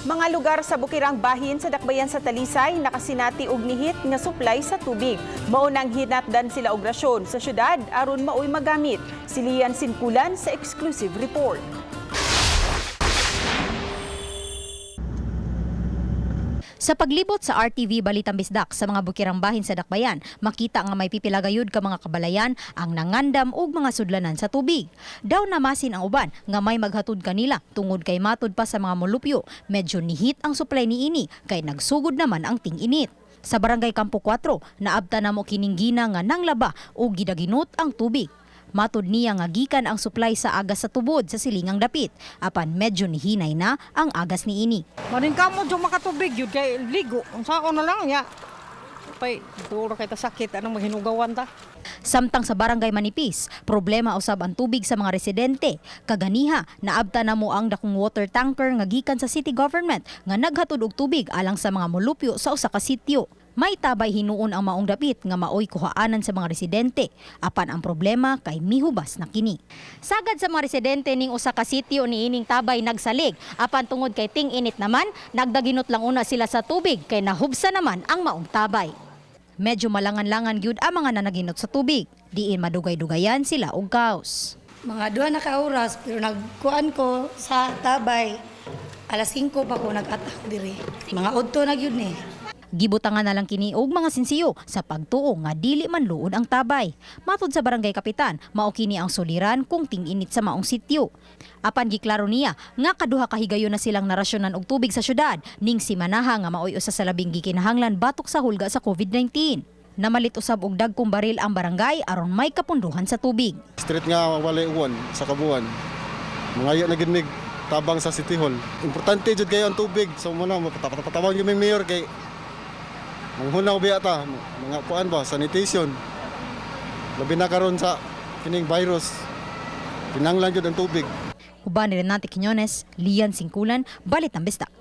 Mga lugar sa bukirang bahin sa dakbayan sa Talisay nakasinati og nihit nga supply sa tubig. Maunang hinatdan sila og rasyon sa syudad aron maoy magamit. Si Lian Sinkulan sa exclusive report. Sa paglibot sa RTV Balitang Bisdak sa mga bukirang bahin sa dakbayan, makita nga may pipilagayod ka mga kabalayan ang nangandam og mga sudlanan sa tubig. Daw namasin ang uban nga may maghatod kanila tungod kay matod pa sa mga molupyo. Medyo nihit ang supply niini kay nagsugod naman ang ting-init. Sa barangay Campo 4, naabta na mo kining gina nga nanglaba o gidaginot ang tubig. Matod niya nga gikan ang supply sa agas sa tubod sa silingang dapit. Apan medyo nihinay na ang agas niini. Maring kamo yung makatubig yun kay ligo. Ang sako na lang ya. Pay, duro kay ta sakit anong maghinugawan ta. Samtang sa barangay Manipis, problema usab ang tubig sa mga residente. Kaganiha, naabta na mo ang dakong water tanker nga gikan sa city government nga naghatod og tubig alang sa mga molupyo sa usa ka sitio. May tabay hinuon ang maong dapit nga maoy kuhaanan sa mga residente. Apan ang problema kay mihubas na kini. Sagad sa mga residente ning usa ka sitio niining tabay nagsalig. Apan tungod kay ting-init naman, nagdaginot lang una sila sa tubig kay nahubsa naman ang maong tabay. Medyo malangan-langan gyud ang mga nanaginot sa tubig. Diin madugay-dugayan sila og kaos. Mga 2 na ka oras pero nagkuan ko sa tabay. Alas 5 pa ko nag-atak diri. Mga udto na gyud ni. Gibutangan na lang kini og mga sinsiyo sa pagtuo nga dili man luod ang tabay. Matod sa barangay kapitan, mao kini ang suliran kung ting-init sa maong sitio. Apan giklaro niya nga kaduha ka higayon na silang narasyonan og tubig sa syudad ning si Manaha nga maoy usa sa labing gikinahanglan batok sa hulga sa COVID-19. Namalit usab og dagkong baril ang barangay aron may kapunduhan sa tubig. Street nga walay uwan sa kabuan. Mangayo na ginig tabang sa City Hall. Importante jud kayo ang tubig. So muna patawag yung mayor kay manghunaw biya ta, mga kuan ba, sanitation. Labi na karon sa kining virus. Pinanglan jud ang tubig. Uban ni Renate Quiñones, Lian Sinkulan, Balitang Bisdak.